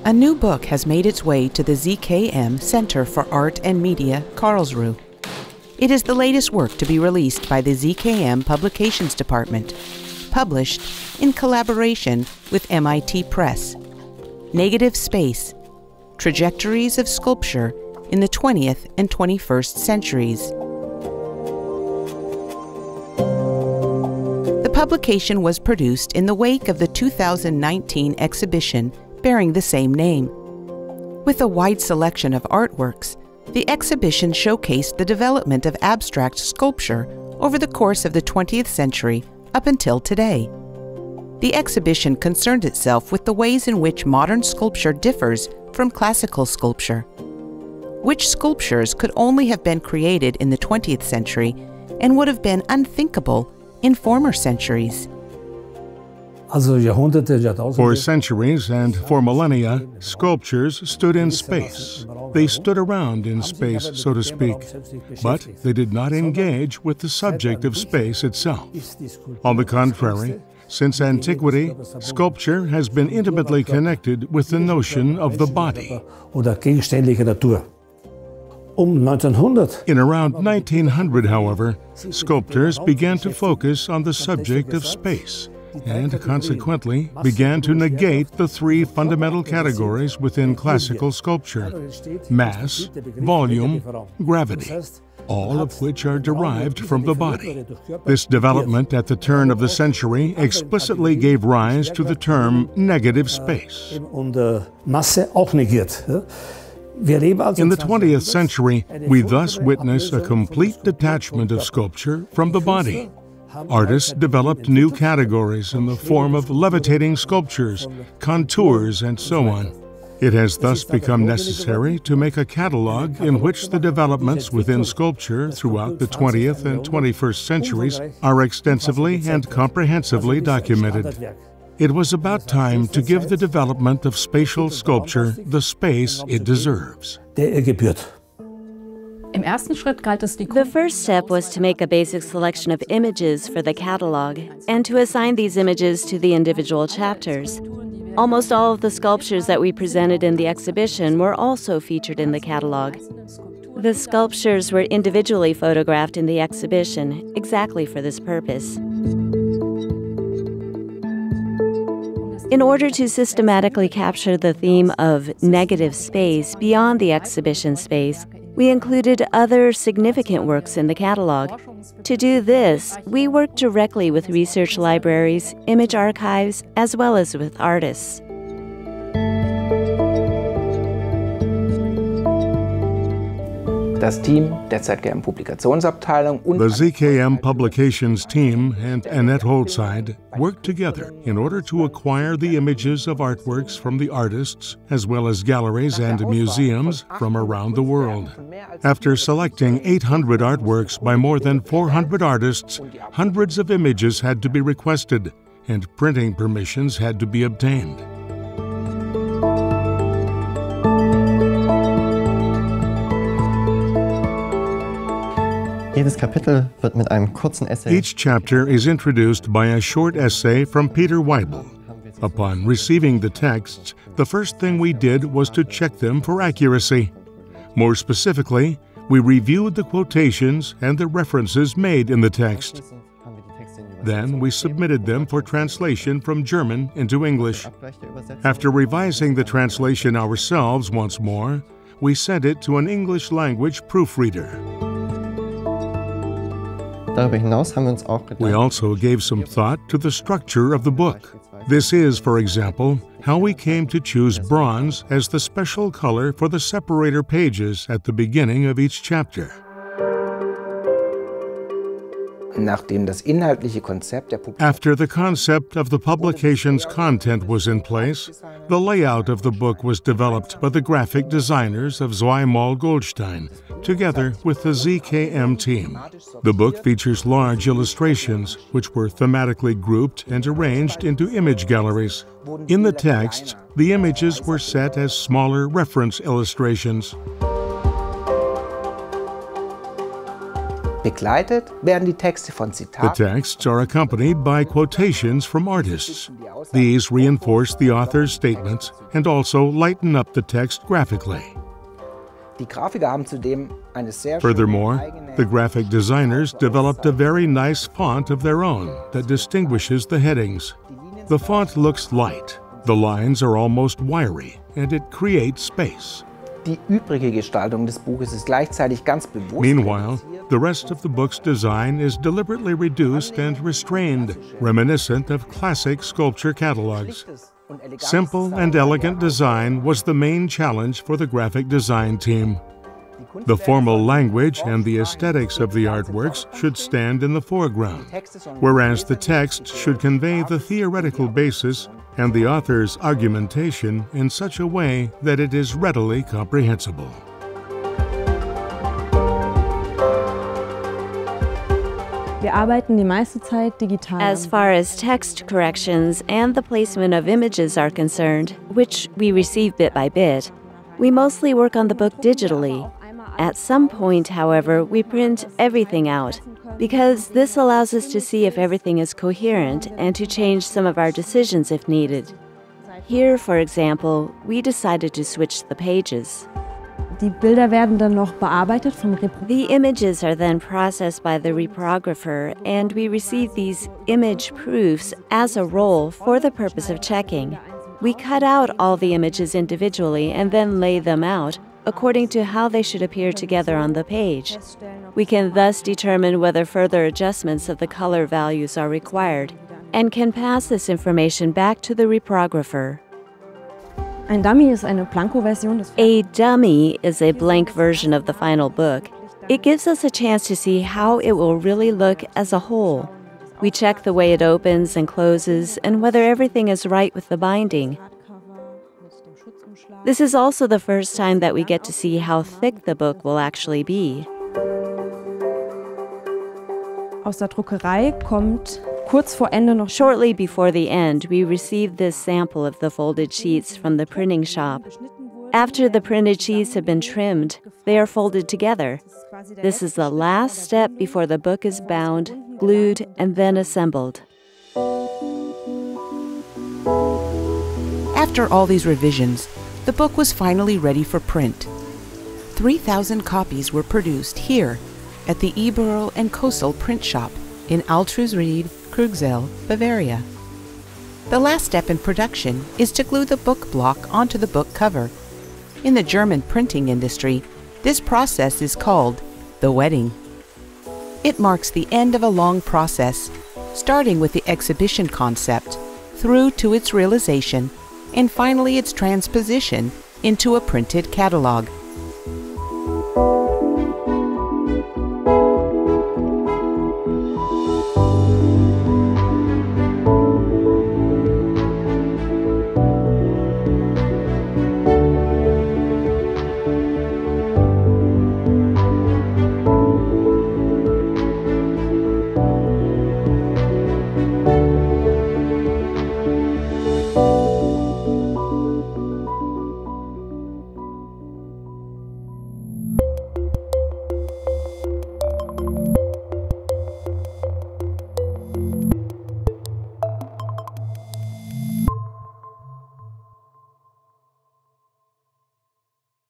A new book has made its way to the ZKM Center for Art and Media, Karlsruhe. It is the latest work to be released by the ZKM Publications Department, published in collaboration with MIT Press. Negative Space: Trajectories of Sculpture in the 20th and 21st Centuries. The publication was produced in the wake of the 2019 exhibition bearing the same name. With a wide selection of artworks, the exhibition showcased the development of abstract sculpture over the course of the 20th century up until today. The exhibition concerned itself with the ways in which modern sculpture differs from classical sculpture, which sculptures could only have been created in the 20th century and would have been unthinkable in former centuries. For centuries and for millennia, sculptures stood in space. They stood around in space, so to speak, but they did not engage with the subject of space itself. On the contrary, since antiquity, sculpture has been intimately connected with the notion of the body. In around 1900, however, sculptors began to focus on the subject of space, and consequently began to negate the three fundamental categories within classical sculpture: mass, volume, gravity, all of which are derived from the body. This development at the turn of the century explicitly gave rise to the term negative space. In the 20th century, we thus witness a complete detachment of sculpture from the body. Artists developed new categories in the form of levitating sculptures, contours, and so on. It has thus become necessary to make a catalog in which the developments within sculpture throughout the 20th and 21st centuries are extensively and comprehensively documented. It was about time to give the development of spatial sculpture the space it deserves. The first step was to make a basic selection of images for the catalog and to assign these images to the individual chapters. Almost all of the sculptures that we presented in the exhibition were also featured in the catalog. The sculptures were individually photographed in the exhibition exactly for this purpose. In order to systematically capture the theme of negative space beyond the exhibition space, we included other significant works in the catalog. To do this, we worked directly with research libraries, image archives, as well as with artists. The ZKM Publications team and Annette Holzheide worked together in order to acquire the images of artworks from the artists, as well as galleries and museums from around the world. After selecting 800 artworks by more than 400 artists, hundreds of images had to be requested, and printing permissions had to be obtained. Each chapter is introduced by a short essay from Peter Weibel. Upon receiving the texts, the first thing we did was to check them for accuracy. More specifically, we reviewed the quotations and the references made in the text. Then we submitted them for translation from German into English. After revising the translation ourselves once more, we sent it to an English-language proofreader. We also gave some thought to the structure of the book. This is, for example, how we came to choose bronze as the special color for the separator pages at the beginning of each chapter. After the concept of the publication's content was in place, the layout of the book was developed by the graphic designers of Zweimal Goldstein, together with the ZKM team. The book features large illustrations, which were thematically grouped and arranged into image galleries. In the text, the images were set as smaller reference illustrations. Begleitet werden die Texte von The Zitaten. texts are accompanied by quotations from artists. These reinforce the author's statements and also lighten up the text graphically. Die Grafiker haben zudem eine sehr schöne Furthermore, eigene the graphic designers developed a very nice font of their own that distinguishes the headings. The font looks light, the lines are almost wiry, and it creates space. Die übrige Gestaltung des Buches ist gleichzeitig ganz bewusst. Meanwhile, the rest of the book's design is deliberately reduced and restrained, reminiscent of classic sculpture catalogs. Simple and elegant design was the main challenge for the graphic design team. The formal language and the aesthetics of the artworks should stand in the foreground, whereas the text should convey the theoretical basis and the author's argumentation in such a way that it is readily comprehensible. As far as text corrections and the placement of images are concerned, which we receive bit by bit, we mostly work on the book digitally. At some point, however, we print everything out, because this allows us to see if everything is coherent and to change some of our decisions if needed. Here, for example, we decided to switch the pages. Die Bilder werden dann noch bearbeitet vom The images are then processed by the reprographer, and we receive these image proofs as a roll for the purpose of checking. We cut out all the images individually and then lay them out according to how they should appear together on the page. We can thus determine whether further adjustments of the color values are required and can pass this information back to the reprographer. Ein Dummy ist eine Blanko-Version des A dummy is a blank version of the final book. It gives us a chance to see how it will really look as a whole. We check the way it opens and closes and whether everything is right with the binding. This is also the first time that we get to see how thick the book will actually be. Aus der Druckerei kommt kurz vor Ende noch Shortly before the end, we received this sample of the folded sheets from the printing shop. After the printed sheets have been trimmed, they are folded together. This is the last step before the book is bound, glued, and then assembled. After all these revisions, the book was finally ready for print. 3,000 copies were produced here at the Eberl and Kossel print shop in Altruisried, Krugzell, Bavaria. The last step in production is to glue the book block onto the book cover. In the German printing industry, this process is called the wetting. It marks the end of a long process, starting with the exhibition concept, through to its realization, and finally its transposition into a printed catalog.